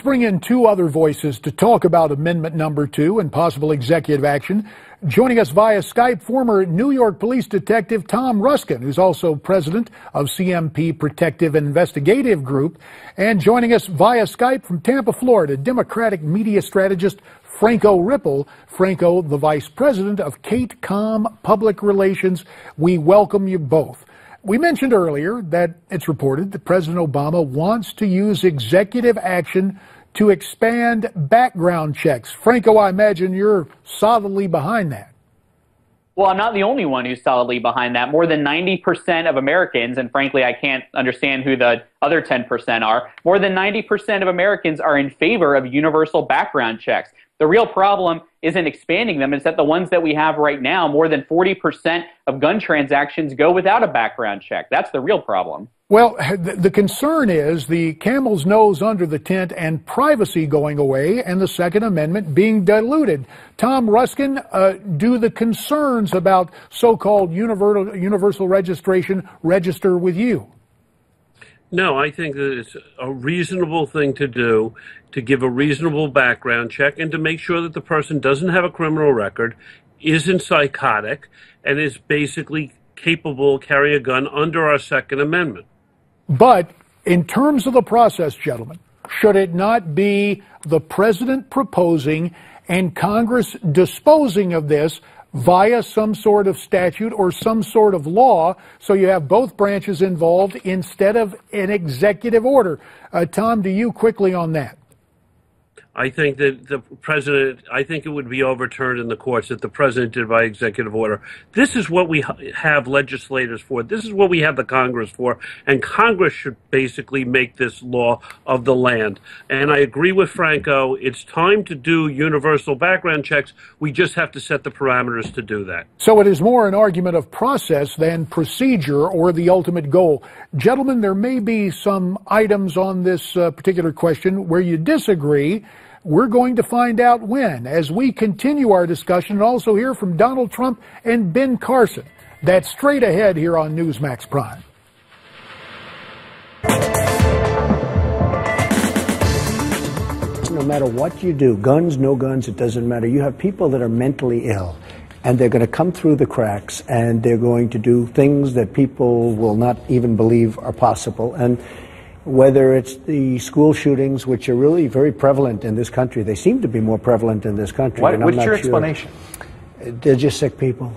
bring in two other voices to talk about Amendment Number 2 and possible executive action. Joining us via Skype, former New York Police Detective Tom Ruskin, who's also president of CMP Protective Investigative Group. And joining us via Skype from Tampa, Florida, Democratic media strategist Franco Ripple. Franco, the vice president of CateComm Public Relations. We welcome you both. We mentioned earlier that it's reported that President Obama wants to use executive action to expand background checks. Franco, I imagine you're solidly behind that. Well, I'm not the only one who's solidly behind that. More than 90% of Americans, and frankly, I can't understand who the other 10% are, more than 90% of Americans are in favor of universal background checks. The real problem isn't expanding them. It's that the ones that we have right now, more than 40% of gun transactions go without a background check. That's the real problem. Well, the concern is the camel's nose under the tent and privacy going away and the Second Amendment being diluted. Tom Ruskin, do the concerns about so-called universal registration register with you? No, I think that it's a reasonable thing to do, to give a reasonable background check and to make sure that the person doesn't have a criminal record, isn't psychotic, and is basically capable of carrying a gun under our Second Amendment. But in terms of the process, gentlemen, should it not be the president proposing and Congress disposing of this via some sort of statute or some sort of law, so you have both branches involved instead of an executive order? Tom, to you quickly on that. I think that the president, I think it would be overturned in the courts that the president did by executive order. This is what we have legislators for. This is what we have the Congress for. And Congress should basically make this law of the land. And I agree with Franco. It's time to do universal background checks. We just have to set the parameters to do that. So it is more an argument of process than procedure or the ultimate goal. Gentlemen, there may be some items on this particular question where you disagree. We're going to find out when, as we continue our discussion, and also hear from Donald Trump and Ben Carson. That's straight ahead here on Newsmax Prime. No matter what you do, guns, no guns, it doesn't matter. You have people that are mentally ill, and they're going to come through the cracks, and they're going to do things that people will not even believe are possible. And whether it's the school shootings, which are really very prevalent in this country. They seem to be more prevalent in this country. What's your explanation? They're just sick people.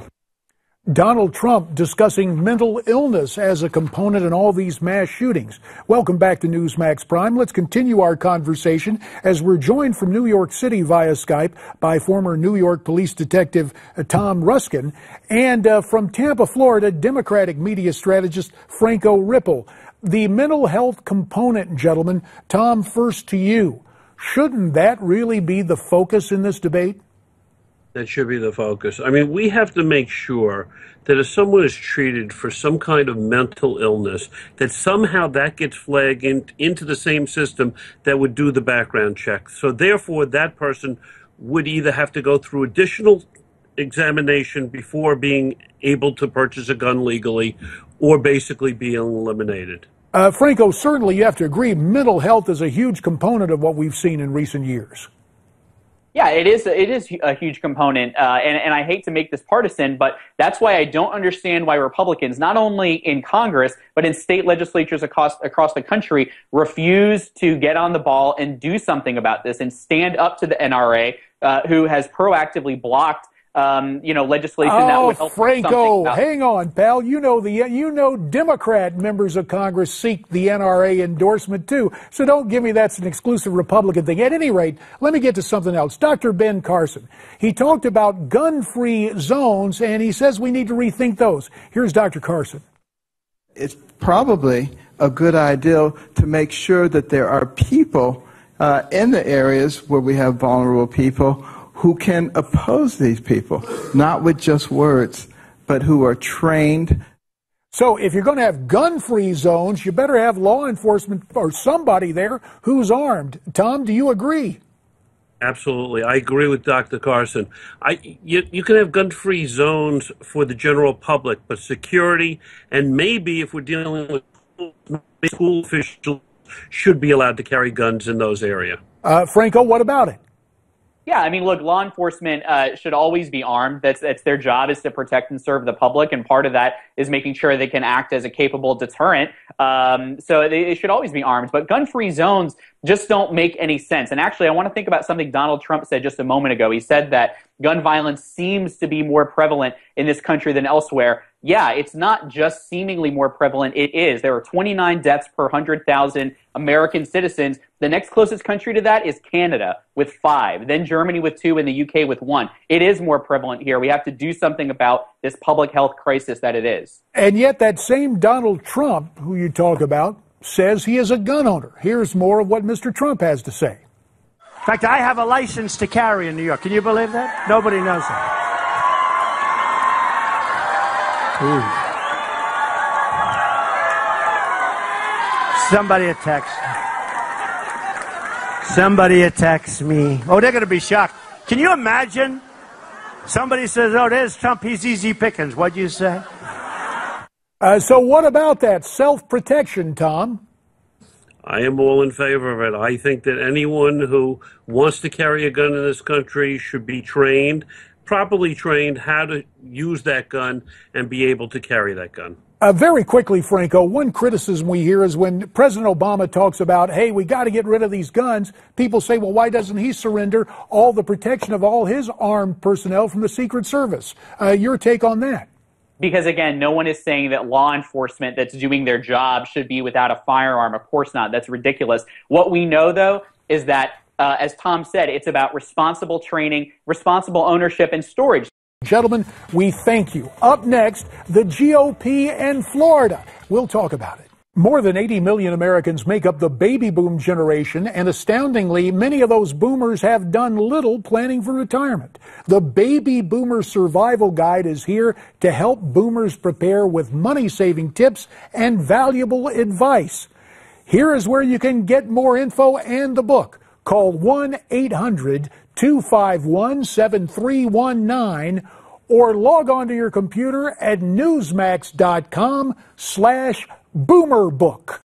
Donald Trump discussing mental illness as a component in all these mass shootings. Welcome back to Newsmax Prime. Let's continue our conversation as we're joined from New York City via Skype by former New York Police Detective Tom Ruskin and from Tampa, Florida, Democratic media strategist Franco Ripple. The mental health component, gentlemen, Tom, first to you. Shouldn't that really be the focus in this debate? That should be the focus. I mean, we have to make sure that if someone is treated for some kind of mental illness, that somehow that gets flagged into the same system that would do the background check. So therefore, that person would either have to go through additional examination before being able to purchase a gun legally or basically being eliminated. Franco, certainly you have to agree mental health is a huge component of what we've seen in recent years. Yeah, it is a huge component, and I hate to make this partisan, but that's why I don't understand why Republicans, not only in Congress, but in state legislatures across the country, refuse to get on the ball and do something about this and stand up to the NRA, who has proactively blocked legislation that would help. Franco, hang on, pal. You know Democrat members of Congress seek the NRA endorsement too. So don't give me that's an exclusive Republican thing. At any rate, let me get to something else. Dr. Ben Carson, he talked about gun-free zones, and he says we need to rethink those. Here's Dr. Carson. It's probably a good idea to make sure that there are people in the areas where we have vulnerable people who can oppose these people, not with just words, but who are trained. So if you're going to have gun-free zones, you better have law enforcement or somebody there who's armed. Tom, do you agree? Absolutely. I agree with Dr. Carson. You can have gun-free zones for the general public, but security, and maybe if we're dealing with school officials, should be allowed to carry guns in those areas. Franco, what about it? Yeah, I mean, look, law enforcement should always be armed. That's their job, is to protect and serve the public, and part of that is making sure they can act as a capable deterrent. So they should always be armed. But gun-free zones just don't make any sense. And actually, I want to think about something Donald Trump said just a moment ago. He said that gun violence seems to be more prevalent in this country than elsewhere. Yeah, it's not just seemingly more prevalent. It is. There are 29 deaths per 100,000 American citizens. The next closest country to that is Canada with 5, then Germany with 2, and the UK with 1. It is more prevalent here. We have to do something about this public health crisis that it is. And yet that same Donald Trump, who you talk about, says he is a gun owner. Here's more of what Mr. Trump has to say. In fact, I have a license to carry in New York. Can you believe that? Nobody knows that. Ooh. Somebody attacks me. Oh, they're going to be shocked. Can you imagine? Somebody says, oh, there's Trump. He's easy pickings. What'd you say? So what about that self-protection, Tom? I am all in favor of it. I think that anyone who wants to carry a gun in this country should be trained, properly trained, how to use that gun and be able to carry that gun. Very quickly, Franco, one criticism we hear is when President Obama talks about, hey, we got to get rid of these guns, people say, well, why doesn't he surrender all the protection of all his armed personnel from the Secret Service? Your take on that? Because, again, no one is saying that law enforcement that's doing their job should be without a firearm. Of course not. That's ridiculous. What we know, though, is that, as Tom said, it's about responsible training, responsible ownership, and storage. Gentlemen, we thank you. Up next, the GOP and Florida. We'll talk about it. More than 80 million Americans make up the baby boom generation, and astoundingly, many of those boomers have done little planning for retirement. The Baby Boomer Survival Guide is here to help boomers prepare with money-saving tips and valuable advice. Here is where you can get more info and the book. Call 1-800-251-7319 or log on to your computer at newsmax.com/boomerbook.